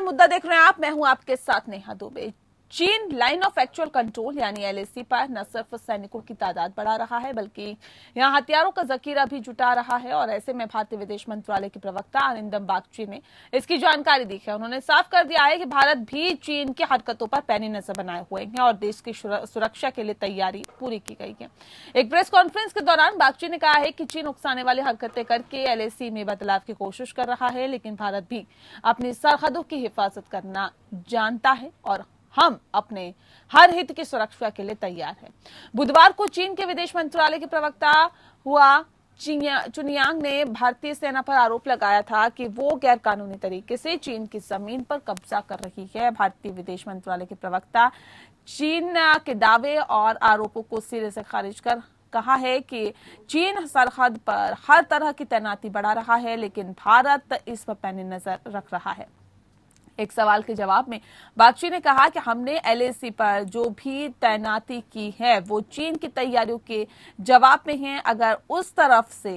मुद्दा देख रहे हैं आप, मैं हूं आपके साथ नेहा दुबे। चीन लाइन ऑफ एक्चुअल कंट्रोल यानी एलएसी पर न सिर्फ सैनिकों की तादाद बढ़ा रहा है बल्कि यहां हथियारों का जखीरा भी जुटा रहा है। और ऐसे में भारतीय विदेश मंत्रालय के प्रवक्ता अरिंदम बागची ने इसकी जानकारी दी है। उन्होंने साफ कर दिया है कि भारत भी चीन की हरकतों पर पैनी नजर बनाए हुए हैं और देश की सुरक्षा के लिए तैयारी पूरी की गई है। एक प्रेस कॉन्फ्रेंस के दौरान बागची ने कहा है कि चीन उकसाने वाली हरकतें करके एलएसी में बदलाव की कोशिश कर रहा है, लेकिन भारत भी अपनी सरहदों की हिफाजत करना जानता है और हम अपने हर हित की सुरक्षा के लिए तैयार हैं। बुधवार को चीन के विदेश मंत्रालय के प्रवक्ता हुआ चुनियांग ने भारतीय सेना पर आरोप लगाया था कि वो गैर कानूनी तरीके से चीन की जमीन पर कब्जा कर रही है। भारतीय विदेश मंत्रालय के प्रवक्ता चीन के दावे और आरोपों को सिरे से खारिज कर कहा है कि चीन सरहद पर हर तरह की तैनाती बढ़ा रहा है, लेकिन भारत इस पर पैनी नजर रख रहा है। एक सवाल के जवाब में बागची ने कहा कि हमने एलएसी पर जो भी तैनाती की है वो चीन की तैयारियों के जवाब में है। अगर उस तरफ से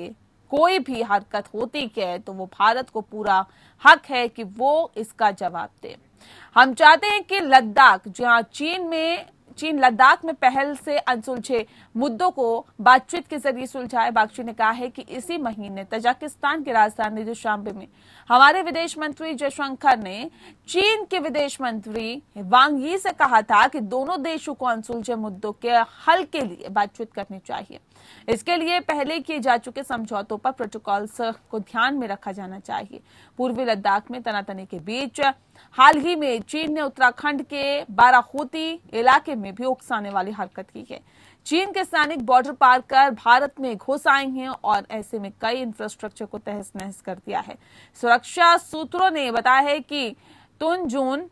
कोई भी हरकत होती है तो वो भारत को पूरा हक है कि वो इसका जवाब दे। हम चाहते हैं कि लद्दाख, जहां चीन लद्दाख में पहल से अनसुलझे मुद्दों को बातचीत के जरिए सुलझाए। बागची ने कहा है कि इसी महीने तजाकिस्तान की राजधानी दुशांबे में हमारे विदेश मंत्री जयशंकर ने चीन के विदेश मंत्री वांग यी से कहा था कि दोनों देशों को अनसुलझे मुद्दों के हल के लिए बातचीत करनी चाहिए। इसके लिए पहले किए जा चुके समझौतों पर प्रोटोकॉल्स को ध्यान में रखा जाना चाहिए। पूर्वी लद्दाख में तनातनी के बीच हाल ही में चीन ने उत्तराखंड के बाराखोती इलाके में भी उकसाने वाली हरकत की है। चीन के सैनिक बॉर्डर पार कर भारत में घुस आए हैं और ऐसे में कई इंफ्रास्ट्रक्चर को तहस नहस कर दिया है। सुरक्षा सूत्रों ने बताया है कि तुनजून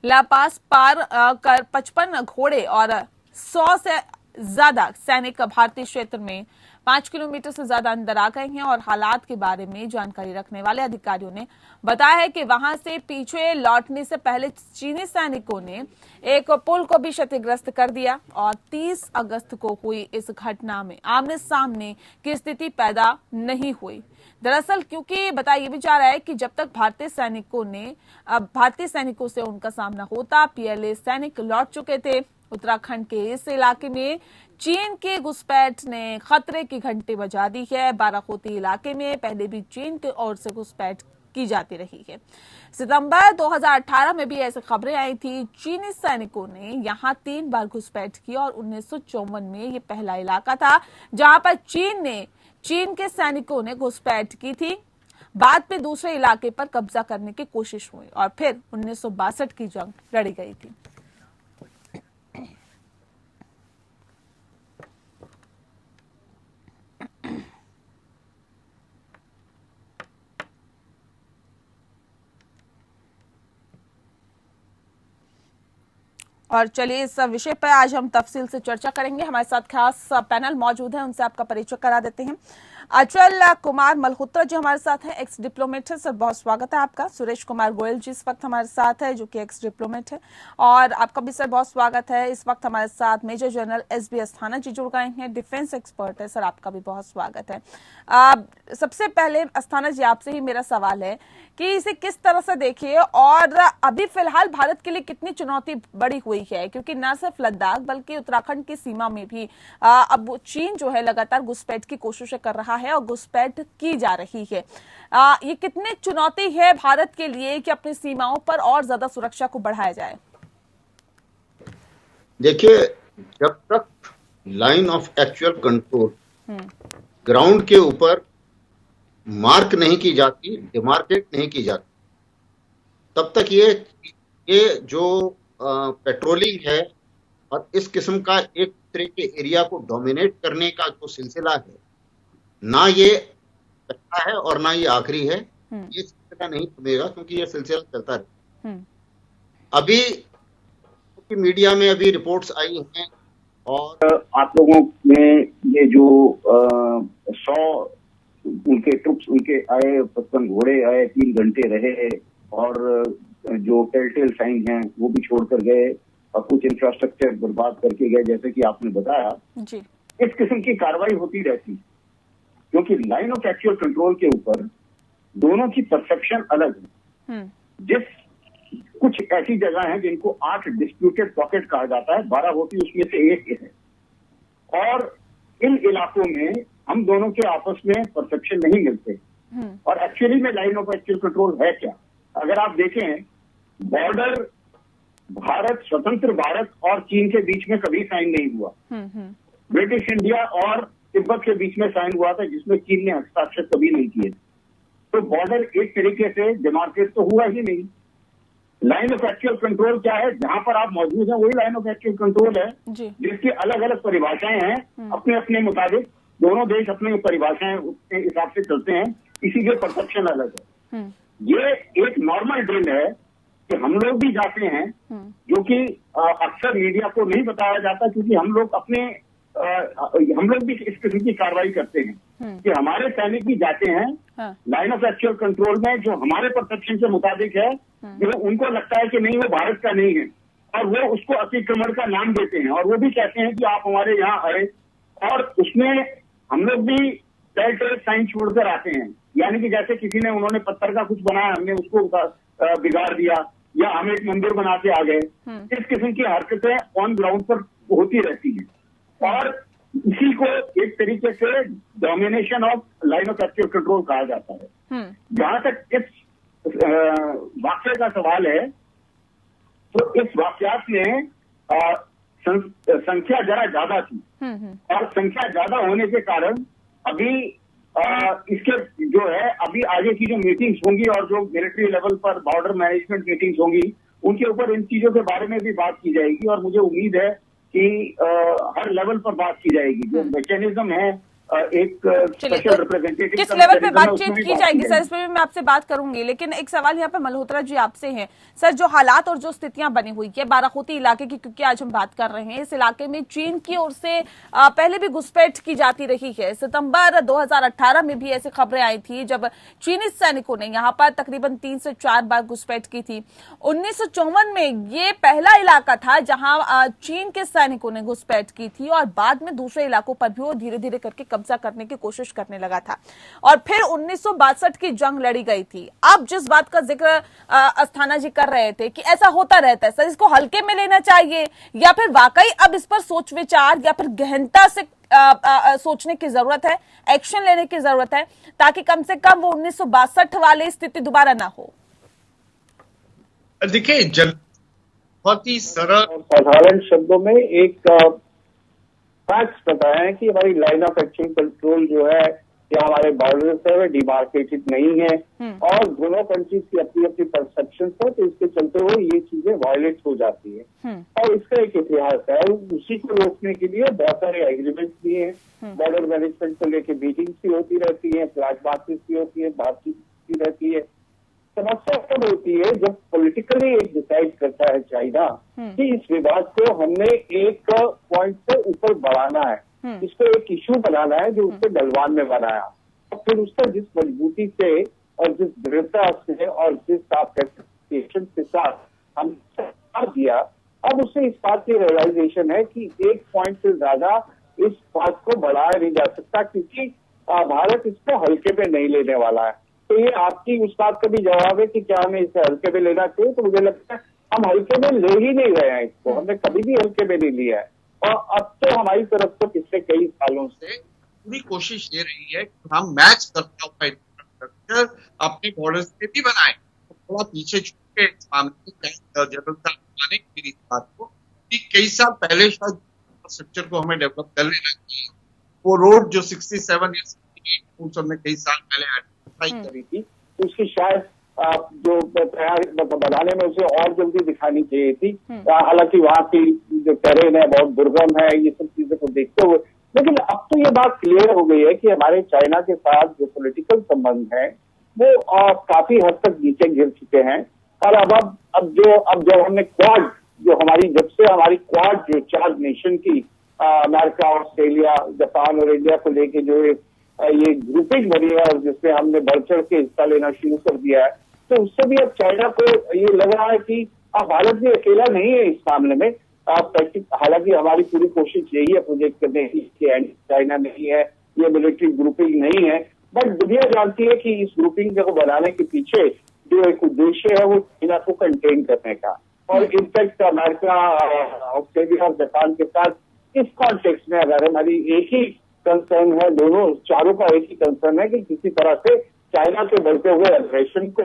लापास पार कर 55 घोड़े और 100 से ज्यादा सैनिक भारतीय क्षेत्र में 5 किलोमीटर से ज्यादा अंदर आ गए हैं और हालात के बारे में जानकारी रखने वाले अधिकारियों ने बताया है कि वहां से पीछे लौटने से पहले चीनी सैनिकों ने एक पुल को भी क्षतिग्रस्त कर दिया और 30 अगस्त को हुई इस घटना में आमने सामने की स्थिति पैदा नहीं हुई। दरअसल क्योंकि बताया भी जा रहा है कि जब तक भारतीय सैनिकों से उनका सामना होता, पीएलए सैनिक लौट चुके थे। उत्तराखंड के इस इलाके में चीन के घुसपैठ ने खतरे की घंटी बजा दी है। बाराखोती इलाके में पहले भी चीन की ओर से घुसपैठ की जाती रही है। सितंबर 2018 में भी ऐसी खबरें आई थी। चीनी सैनिकों ने यहां 3 बार घुसपैठ की और 1954 में ये पहला इलाका था जहां पर चीन के सैनिकों ने घुसपैठ की थी। बाद में दूसरे इलाके पर कब्जा करने की कोशिश हुई और फिर 1962 की जंग लड़ी गई थी। और चलिए इस विषय पर आज हम तफसील से चर्चा करेंगे। हमारे साथ खास पैनल मौजूद है, उनसे आपका परिचय करा देते हैं। अचल कुमार मल्होत्रा जो हमारे साथ है, एक्स डिप्लोमेट है। सर बहुत स्वागत है आपका। सुरेश कुमार गोयल जी इस वक्त हमारे साथ है जो कि एक्स डिप्लोमेट है, और आपका भी सर बहुत स्वागत है। इस वक्त हमारे साथ मेजर जनरल एसबी अस्थाना जी जुड़ गए हैं, डिफेंस एक्सपर्ट है। सर आपका भी बहुत स्वागत है। सबसे पहले अस्थाना जी आपसे ही मेरा सवाल है कि इसे किस तरह से देखिए और अभी फिलहाल भारत के लिए कितनी चुनौती बड़ी हुई है, क्योंकि न सिर्फ लद्दाख बल्कि उत्तराखंड की सीमा में भी अब चीन जो है लगातार घुसपैठ की कोशिशें कर रहा है और घुसपैठ की जा रही है। ये कितनी चुनौती है भारत के लिए कि अपनी सीमाओं पर और ज्यादा सुरक्षा को बढ़ाया जाए? देखिए, जब तक line of actual control ground के ऊपर मार्क नहीं की जाती, डिमार्केट नहीं की जाती, तब तक ये जो पेट्रोलिंग है और इस किस्म का एक तरह के एरिया को डोमिनेट करने का जो सिलसिला है, ना ये पहला है और ना ये आखिरी है। ये सिलसिला नहीं थमेगा क्योंकि ये सिलसिला चलता रहे। अभी मीडिया में अभी रिपोर्ट्स आई हैं और आप लोगों में ये जो 100 उनके ट्रुप्स उनके आए, 55 घोड़े आए, 3 घंटे रहे और जो टेलटेल साइन हैं वो भी छोड़कर गए और कुछ इंफ्रास्ट्रक्चर बर्बाद करके गए, जैसे कि आपने बताया जी। इस किस्म की कार्रवाई होती रहती, क्योंकि लाइन ऑफ एक्चुअल कंट्रोल के ऊपर दोनों की परसेप्शन अलग है। जिस कुछ ऐसी जगह हैं जिनको 8 डिस्प्यूटेड पॉकेट कहा जाता है, बाराबंकी उसमें से एक है। और इन इलाकों में हम दोनों के आपस में परसेप्शन नहीं मिलते। और एक्चुअली में लाइन ऑफ एक्चुअल कंट्रोल है क्या? अगर आप देखें, बॉर्डर भारत, स्वतंत्र भारत और चीन के बीच में कभी साइन नहीं हुआ। ब्रिटिश इंडिया और तिब्बत के बीच में साइन हुआ था, जिसमें चीन ने हस्ताक्षर कभी नहीं किए। तो बॉर्डर एक तरीके से डिमार्केट तो हुआ ही नहीं। लाइन ऑफ एक्चुअल कंट्रोल क्या है? जहां पर आप मौजूद हैं वही लाइन ऑफ एक्चुअल कंट्रोल है, जिसकी अलग अलग परिभाषाएं हैं अपने अपने मुताबिक। दोनों देश अपनी परिभाषाएं उसके हिसाब से चलते हैं, इसीलिए परसेप्शन अलग है। ये एक नॉर्मल ड्रिल है कि हम लोग भी जाते हैं, जो कि अक्सर मीडिया को नहीं बताया जाता, क्योंकि हम लोग भी इस किस्म की कार्रवाई करते हैं कि हमारे सैनिक भी जाते हैं लाइन ऑफ एक्चुअल कंट्रोल में, जो हमारे परसेप्शन के मुताबिक है, जो उनको लगता है कि नहीं वो भारत का नहीं है, और वो उसको अतिक्रमण का नाम देते हैं, और वो भी कहते हैं कि आप हमारे यहाँ आए। और उसमें हम लोग भी टेल साइन छोड़कर आते हैं, यानी कि जैसे किसी ने, उन्होंने पत्थर का कुछ बनाया, हमने उसको बिगाड़ दिया, या हम एक मंदिर बना के आ गए। इस किस्म की हरकतें ऑन ग्राउंड पर होती रहती हैं, और इसी को एक तरीके से domination of line of actual control कहा जाता है। जहां तक इस वाक्य का सवाल है, तो इस वाक्यात में संख्या जरा ज्यादा थी, और संख्या ज्यादा होने के कारण अभी इसके जो है, अभी आगे की जो मीटिंग्स होंगी और जो मिलिट्री लेवल पर बॉर्डर मैनेजमेंट मीटिंग्स होंगी, उनके ऊपर इन चीजों के बारे में भी बात की जाएगी। और मुझे उम्मीद है कि हर लेवल पर बात की जाएगी। जो मैकेनिज्म है एक स्पेशल रिप्रेजेंटेटिव, किस लेवल पे बातचीत की जाएगी सर, इस पे भी मैं आपसे बात करूंगी। लेकिन एक सवाल यहाँ पे मल्होत्रा जी आपसे है सर, जो हालात और जो स्थितियां बनी हुई है बाराकोती इलाके की, क्योंकि आज हम बात कर रहे हैं, इस इलाके में चीन की ओर से पहले भी घुसपैठ की जाती रही है। सितंबर 2018 में भी ऐसी खबरें आई थी जब चीनी सैनिकों ने यहाँ पर तकरीबन 3 से 4 बार घुसपैठ की थी। 1954 में ये पहला इलाका था जहां चीन के सैनिकों ने घुसपैठ की थी, और बाद में दूसरे इलाकों पर भी वो धीरे धीरे करके कब्जा करने की कोशिश करने लगा था। और फिर 1962 की जंग लड़ी गई थी। अब जिस बात का जिक्र अस्थाना जी कर रहे थे कि ऐसा होता रहता है सर, इसको हल्के में लेना चाहिए, या फिर वाकई अब इस पर सोच विचार या फिर गहनता से सोचने की जरूरत है, एक्शन लेने की जरूरत है, ताकि कम से कम वो 1962 वाली स्थिति दोबारा ना हो। देखिए, बहुत ही सरल साधारण शब्दों में एक फैक्ट्स बताएं कि हमारी लाइन ऑफ एक्चुअल कंट्रोल जो है, या हमारे बॉर्डर है, डिमार्केटेड नहीं है, और दोनों कंट्रीज की अपनी अपनी परसेप्शन है, तो इसके चलते हुए ये चीजें वायलेट हो जाती है। और इसका एक इतिहास है, उसी को रोकने के लिए बहुत सारे एग्रीमेंट्स भी हैं, बॉर्डर मैनेजमेंट को लेकर मीटिंग्स भी होती रहती है, फ्लैश बातचीत भी होती है, बातचीत भी रहती है। समस्या तब होती है जब पॉलिटिकली एक डिसाइड करता है चाइना कि इस विवाद को हमने एक पॉइंट से ऊपर बढ़ाना है, इसको एक इशू बनाना है, जो उसको गलवान में बनाया, और फिर उसका जिस मजबूती से और जिस दृढ़ता से और जिस पेशेंस के साथ हम दिया, अब उससे इस बात की रियलाइजेशन है कि एक पॉइंट से ज्यादा इस बात को बढ़ाया नहीं जा सकता, क्योंकि भारत इसको हल्के पे नहीं लेने वाला है। तो ये आपकी उस बात का भी जवाब है कि क्या हमें इसे हल्के में लेना चाहिए। तो मुझे लगता है हम हल्के में ले ही नहीं रहे हैं इसको, हमने कभी भी हल्के में नहीं लिया है। और अब तो हमारी तरफ से पिछले कई सालों से पूरी कोशिश ये रही है कि हम मैच करता हुआ इंफ्रास्ट्रक्चर अपने बॉर्डर्स पे भी बनाए। तो थोड़ा पीछे छूट के इस मामले में जनरल साहब बताने की इस बात को कि कई साल पहले शायद इंफ्रास्ट्रक्चर को हमें डेवलप कर लेना चाहिए। वो रोड जो 67 या 68 हमने कई साल पहले करी थी, उसकी शायद जो बनाने में उसे और जल्दी दिखानी चाहिए थी। हालांकि वहाँ की जो टेरेन है बहुत दुर्गम है, ये सब चीजों को देखते हुए, लेकिन अब तो ये बात क्लियर हो गई है कि हमारे चाइना के साथ जो पॉलिटिकल संबंध है वो काफी हद तक नीचे गिर चुके हैं। और अब जब हमने क्वाड, जो जब से हमारी क्वाड जो 4 नेशन की अमेरिका, ऑस्ट्रेलिया, जापान और इंडिया को लेके जो ये ग्रुपिंग बनी है, और जिसमें हमने बढ़ चढ़ के हिस्सा लेना शुरू कर दिया है, तो उससे भी अब चाइना को ये लग रहा है कि भारत भी अकेला नहीं है इस मामले में। हालांकि हमारी पूरी कोशिश यही है प्रोजेक्ट करने की कि चाइना नहीं है, ये मिलिट्री ग्रुपिंग नहीं है, बट दुनिया जानती है कि इस ग्रुपिंग को बनाने के पीछे जो एक उद्देश्य है वो चाइना को कंटेन करने का, और इनफैक्ट अमेरिका, ऑस्ट्रेलिया और जापान के साथ इस कॉन्टेक्स्ट में अगर हमारी एक ही कंसर्न है, दोनों चारों का एक ही कंसर्न है कि किसी तरह से चाइना के बढ़ते हुए एग्रेशन को,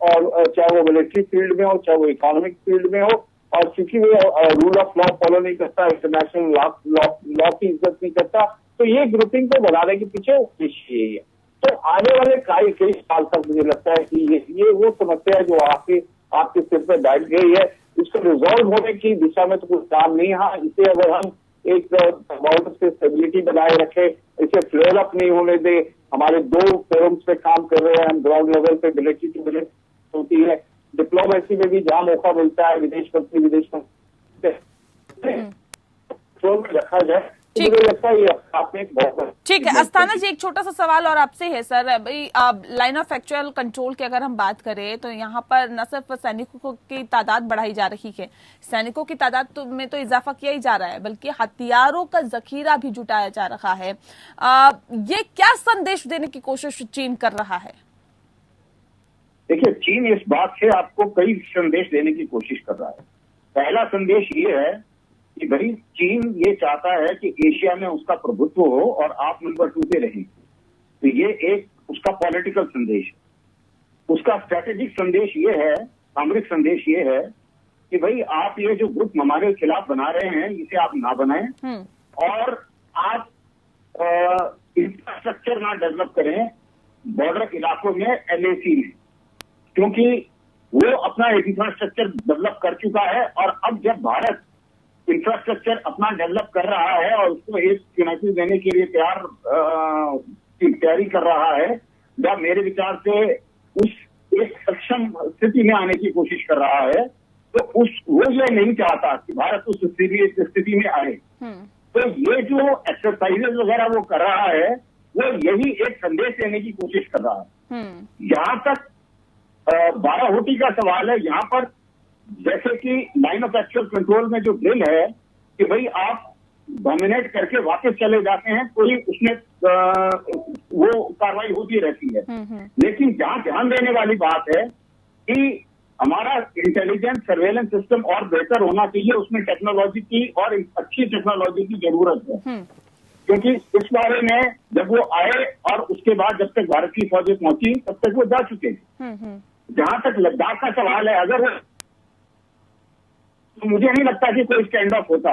और चाहे वो मिलिट्री फील्ड में हो, चाहे वो इकोनॉमिक फील्ड में हो, और चूंकि वो रूल ऑफ लॉ फॉलो नहीं करता, इंटरनेशनल लॉ की इज्जत नहीं करता, तो ये ग्रुपिंग को बनाने के पीछे उद्देश्य यही है। तो आने वाले कई साल तक मुझे लगता है कि ये वो समस्या है जो आपके सिर पे बैठ गई है, इसको रिजॉल्व होने की दिशा में तो कुछ काम नहीं है। हाँ, इसे अगर हम एक बॉर्डर से स्टेबिलिटी बनाए रखे, इसे फ्लेयर अप नहीं होने दे, हमारे 2 फोरम्स पे काम कर रहे हैं हम, ग्राउंड लेवल पे मिलिट्री टू मिलिट्री होती है, डिप्लोमेसी में भी जहां मौका मिलता है विदेश मंत्री में रखा जाए, तो मुझे लगता है ये आपने बहुत ठीक है। अस्थाना जी, एक छोटा सा सवाल और आपसे है सर, भाई लाइन ऑफ एक्चुअल कंट्रोल की अगर हम बात करें तो यहाँ पर न सिर्फ सैनिकों की तादाद बढ़ाई जा रही है, सैनिकों की तादाद में तो इजाफा किया ही जा रहा है, बल्कि हथियारों का जखीरा भी जुटाया जा रहा है। ये क्या संदेश देने की कोशिश चीन कर रहा है? देखिए, चीन इस बात से आपको कई संदेश देने की कोशिश कर रहा है। पहला संदेश ये है कि भाई चीन ये चाहता है कि एशिया में उसका प्रभुत्व हो और आप नंबर 2 पे रहें। तो ये एक उसका पॉलिटिकल संदेश है। उसका स्ट्रेटेजिक संदेश ये है, सामरिक संदेश ये है कि भाई आप ये जो ग्रुप हमारे खिलाफ बना रहे हैं इसे आप ना बनाएं, और आप इंफ्रास्ट्रक्चर ना डेवलप करें बॉर्डर इलाकों में, LAC में, क्योंकि वो अपना इंफ्रास्ट्रक्चर डेवलप कर चुका है, और अब जब भारत इंफ्रास्ट्रक्चर अपना डेवलप कर रहा है और उसको एक चुनौती देने के लिए तैयारी कर रहा है, या मेरे विचार से उस एक सक्षम स्थिति में आने की कोशिश कर रहा है, तो वो ये नहीं चाहता कि भारत उस स्थिति में आए। तो ये जो एक्सरसाइजेज वगैरह वो कर रहा है, वो यही एक संदेश देने की कोशिश कर रहा है। यहाँ तक 12 होटी का सवाल है, यहाँ पर जैसे कि लाइन ऑफ एक्चुअल कंट्रोल में जो ड्रिल है कि भाई आप डोमिनेट करके वापस चले जाते हैं, कोई उसमें वो कार्रवाई होती रहती है। लेकिन जहां ध्यान देने वाली बात है कि हमारा इंटेलिजेंस सर्वेलेंस सिस्टम और बेहतर होना चाहिए, उसमें टेक्नोलॉजी की और अच्छी टेक्नोलॉजी की जरूरत है। क्योंकि इस बारे में जब वो आए और उसके बाद जब तक भारत की फौजें पहुंची तब तक वो जा चुके थे। जहां तक लद्दाख का सवाल है, अगर वो तो मुझे नहीं लगता कि कोई स्टैंड ऑफ होता।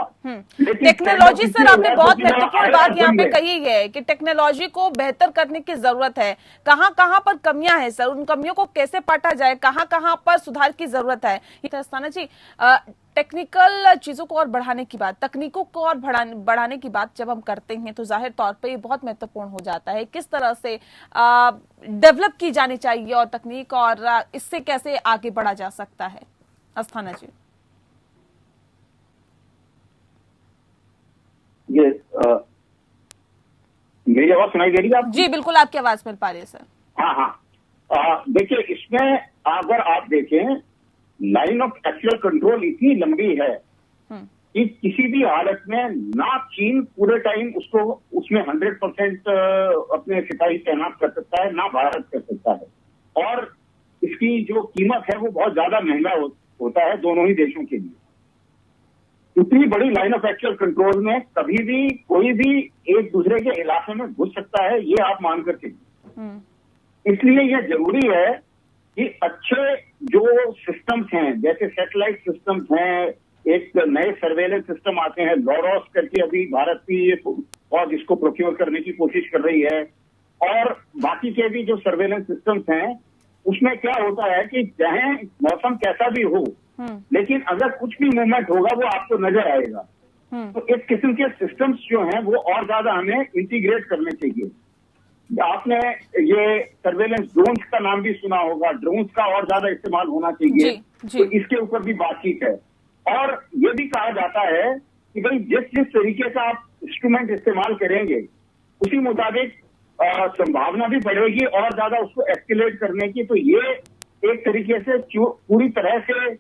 टेक्नोलॉजी सर, आपने बहुत महत्वपूर्ण बात यहाँ पे कही है कि टेक्नोलॉजी को बेहतर करने की जरूरत है। कहाँ कहाँ पर कमियां हैं सर, उन कमियों को कैसे पाटा जाए, कहाँ कहाँ पर सुधार की जरूरत है? अस्थाना जी, टेक्निकल चीजों को और बढ़ाने की बात, तकनीकों को और बढ़ाने की बात जब हम करते हैं तो जाहिर तौर पे ये बहुत महत्वपूर्ण हो जाता है। किस तरह से डेवलप की जानी चाहिए और तकनीक, और इससे कैसे आगे बढ़ा जा सकता है? अस्थाना जी, ये मेरी आवाज सुनाई दे रही है आप? जी बिल्कुल, आपकी आवाज मिल पा रही है सर। हाँ, देखिए, इसमें अगर आप देखें, लाइन ऑफ एक्चुअल कंट्रोल इतनी लंबी है कि किसी भी हालत में ना चीन पूरे टाइम उसको उसमें 100% अपने सिपाही तैनात कर सकता है, ना भारत कर सकता है, और इसकी जो कीमत है वो बहुत ज्यादा महंगा होता है दोनों ही देशों के लिए। इतनी बड़ी लाइन ऑफ एक्चुअल कंट्रोल में कभी भी कोई भी एक दूसरे के इलाके में घुस सकता है, ये आप मानकर चलिए। इसलिए यह जरूरी है कि अच्छे जो सिस्टम्स हैं, जैसे सैटेलाइट सिस्टम्स हैं, एक नए सर्वेलेंस सिस्टम आते हैं, लॉरॉस करके अभी भारत की फौज इसको प्रोक्योर करने की कोशिश कर रही है, और बाकी के भी जो सर्वेलेंस सिस्टम्स हैं, उसमें क्या होता है कि चाहे मौसम कैसा भी हो, लेकिन अगर कुछ भी मूवमेंट होगा वो आपको नजर आएगा। तो इस किस्म के सिस्टम्स जो हैं वो और ज्यादा हमें इंटीग्रेट करने चाहिए। आपने ये सर्वेलेंस ड्रोन्स का नाम भी सुना होगा, ड्रोन्स का और ज्यादा इस्तेमाल होना चाहिए। तो इसके ऊपर भी बातचीत है, और ये भी कहा जाता है कि भाई जिस तरीके का आप इंस्ट्रूमेंट इस्तेमाल करेंगे उसी मुताबिक संभावना भी बढ़ेगी और ज्यादा उसको एस्केलेट करने की। तो ये एक तरीके से पूरी तरह से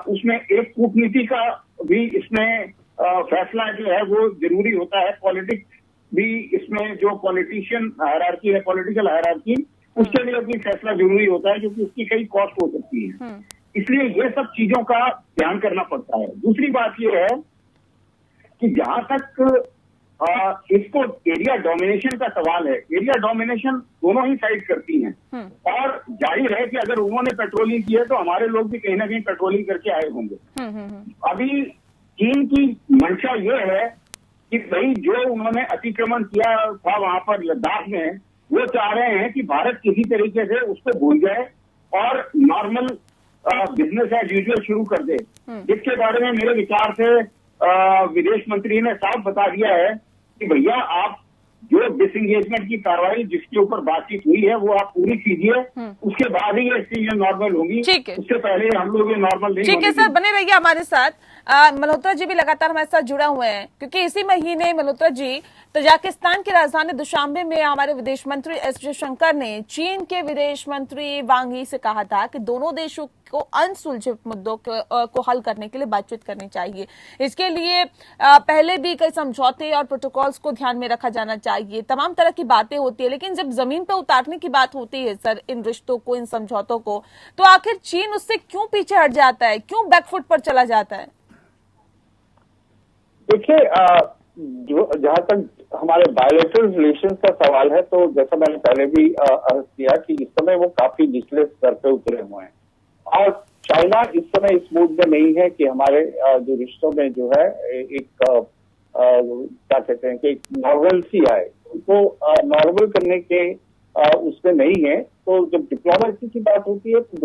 उसमें एक कूटनीति का भी इसमें फैसला जो है वो जरूरी होता है। पॉलिटिक्स भी इसमें, जो पॉलिटिशियन हायरार्की है, पॉलिटिकल हायरार्की, उसके लिए भी फैसला जरूरी होता है, क्योंकि उसकी कई कॉस्ट हो सकती है। इसलिए ये सब चीजों का ध्यान करना पड़ता है। दूसरी बात ये है कि जहां तक इसको एरिया डोमिनेशन का सवाल है, एरिया डोमिनेशन दोनों ही साइड करती हैं, और जाहिर है कि अगर उन्होंने पेट्रोलिंग की है तो हमारे लोग भी कहीं ना कहीं पेट्रोलिंग करके आए होंगे। अभी चीन की मंशा ये है कि भाई जो उन्होंने अतिक्रमण किया था वहां पर लद्दाख में, वो चाह रहे हैं कि भारत किसी तरीके से उसको भूल जाए और नॉर्मल बिजनेस एज यूजुअल शुरू कर दे, जिसके बारे में मेरे विचार से विदेश मंत्री ने साफ बता दिया है कि भैया आप जो डिसएंगेजमेंट की कार्रवाई जिसके ऊपर बातचीत हुई है वो आप पूरी कीजिए, उसके बाद ही ये चीजें नॉर्मल होंगी। उससे पहले हम लोग ये नॉर्मल नहीं। ठीक है सर, बने रहिए हमारे साथ। मल्होत्रा जी भी लगातार हमारे साथ जुड़े हुए हैं, क्योंकि इसी महीने मल्होत्रा जी तजाकिस्तान की राजधानी दुशांबे में हमारे विदेश मंत्री एस जयशंकर ने चीन के विदेश मंत्री वांग यी से कहा था कि दोनों देशों को अनसुलझे मुद्दों को हल करने के लिए बातचीत करनी चाहिए। इसके लिए पहले भी कई समझौते और प्रोटोकॉल्स को ध्यान में रखा जाना चाहिए। तमाम तरह की बातें होती है, लेकिन जब जमीन पर उतारने की बात होती है सर, इन रिश्तों को, इन समझौतों को, तो आखिर चीन उससे क्यों पीछे हट जाता है, क्यों बैकफुट पर चला जाता है? देखिए, जो जहां तक हमारे बायलैटरल रिलेशंस का सवाल है, तो जैसा मैंने पहले भी अर्ज किया कि इस समय वो काफी निचले स्तर पे उतरे हुए हैं, और चाइना इस समय इस मूड में नहीं है कि हमारे जो रिश्तों में जो है एक क्या कहते हैं कि एक नॉर्मलसी आए, उनको नॉर्मल करने के उसमें नहीं है। तो जब डिप्लोमेसी की बात होती है तो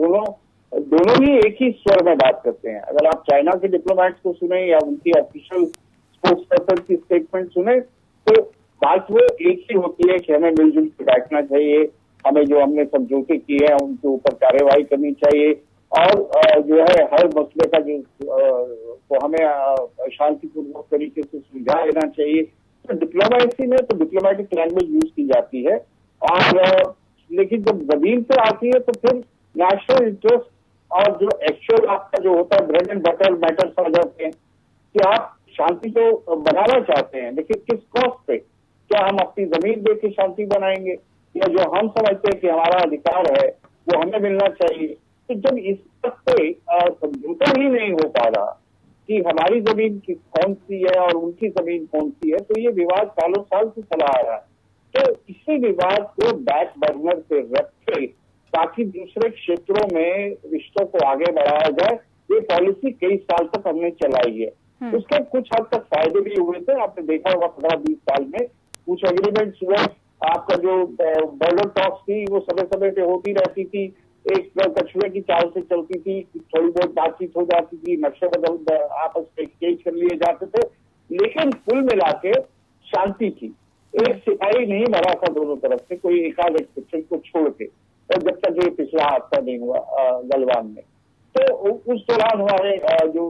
दोनों ही एक ही स्वर में बात करते हैं। अगर आप चाइना के डिप्लोमेट्स को सुने या उनकी ऑफिशियल स्पोक्स पर्सन की स्टेटमेंट सुने, तो बात वो एक ही होती है कि हमें मिलजुल के बैठना चाहिए, हमें जो हमने समझौते किए हैं उनके ऊपर कार्रवाई करनी चाहिए, और जो है हर मसले का जो तो हमें शांतिपूर्वक तरीके से सुलझा लेना चाहिए। तो डिप्लोमेसी में तो डिप्लोमेटिक लैंग्वेज यूज की जाती है, और लेकिन जब जमीन पे आती है तो फिर नेशनल इंटरेस्ट और जो एक्चुअल आपका जो होता है ब्रेड एंड बटर मैटर्स आ जाते हैं कि आप शांति तो बनाना चाहते हैं, लेकिन किस कॉस्ट पे? क्या हम अपनी जमीन दे के शांति बनाएंगे, या जो हम समझते हैं कि हमारा अधिकार है वो हमें मिलना चाहिए? तो जब इस तक पे समझौता ही नहीं हो पा रहा कि हमारी जमीन कौन सी है और उनकी जमीन कौन सी है, तो ये विवाद सालों साल से चला आ रहा है। तो इसी विवाद को बैक बर्नर पे रख के ताकि दूसरे क्षेत्रों में रिश्तों को आगे बढ़ाया जाए, ये पॉलिसी कई साल तक हमने चलाई है। उसके कुछ हद तक फायदे भी हुए थे, आपने देखा होगा 15-20 साल में कुछ एग्रीमेंट्स हुए। आपका जो बॉर्डर टॉक्स थी वो समय समय पे होती रहती थी, एक कछुए की चाल से चलती थी, थोड़ी बहुत बातचीत हो जाती थी, नक्शे बदल आपस में एक्सचेंज कर लिए जाते थे, लेकिन कुल मिला के शांति थी। एक सिपाही नहीं मरा था दोनों तरफ से, कोई एकाध एक्सेप्शन को छोड़ के, और जब तक ये पिछला हादसा नहीं हुआ गलवान में। तो उस दौरान हमारे जो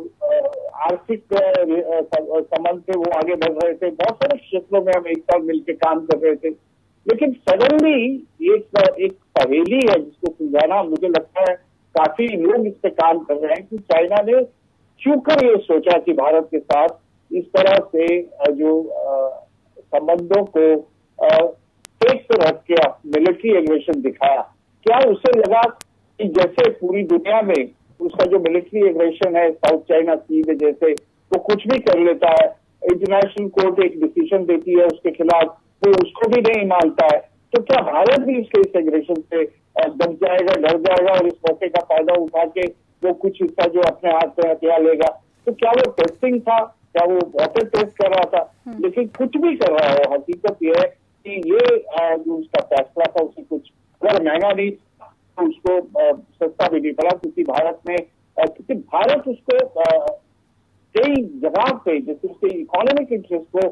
आर्थिक संबंध थे वो आगे बढ़ रहे थे, बहुत सारे क्षेत्रों में हम एक साथ मिलकर काम कर रहे थे। लेकिन सडनली एक पहेली है जिसको सुलझाना मुझे लगता है काफी लोग इस पे काम कर रहे हैं कि चाइना ने क्यों कर ये सोचा कि भारत के साथ इस तरह से जो संबंधों को एक पे रख के मिलिट्री एग्रेशन दिखाया। क्या उसे लगा कि जैसे पूरी दुनिया में उसका जो मिलिट्री एग्रेशन है साउथ चाइना सी में, जैसे वो कुछ भी कर लेता है, इंटरनेशनल कोर्ट एक डिसीजन देती है उसके खिलाफ, वो उसको भी नहीं मानता है, तो क्या भारत भी उसके इस एग्रेशन से दब जाएगा, डर जाएगा और इस मौके का फायदा उठा के वो कुछ हिस्सा जो अपने हाथ में हथियार लेगा? तो क्या वो टेस्टिंग था, क्या वो वाटर टेस्ट कर रहा था? लेकिन कुछ भी कर रहा हो, हकीकत यह है कि ये जो उसका फैसला था उसे कुछ अगर महंगा नहीं तो उसको सस्ता भी नहीं पड़ा, क्योंकि भारत उसको कई जगह पे जैसे उसके इकोनॉमिक इंटरेस्ट को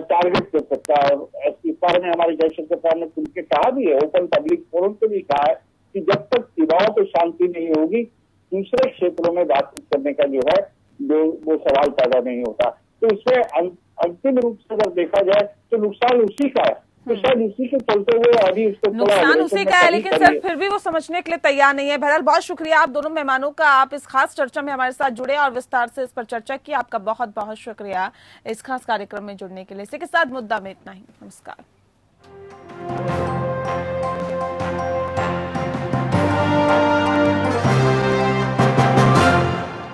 टारगेट कर सकता है। और इस बारे में हमारे जयशंकर साहब ने खुल के कहा भी है, ओपन पब्लिक फोरम पे भी कहा है कि जब तक सीमाओं पे शांति नहीं होगी दूसरे क्षेत्रों में बातचीत करने का जो है वो सवाल पैदा नहीं होता। तो इसमें अंतिम रूप से अगर देखा जाए तो नुकसान उसी का है, तो शायद उसी के चलते हुए अभी उसको नुकसान उसी का है, लेकिन सर फिर भी वो समझने के लिए तैयार नहीं है। बहरहाल बहुत शुक्रिया आप दोनों मेहमानों का, आप इस खास चर्चा में हमारे साथ जुड़े और विस्तार से इस पर चर्चा की। आपका बहुत बहुत शुक्रिया इस खास कार्यक्रम में जुड़ने के लिए। इसी के साथ मुद्दा में इतना ही। नमस्कार।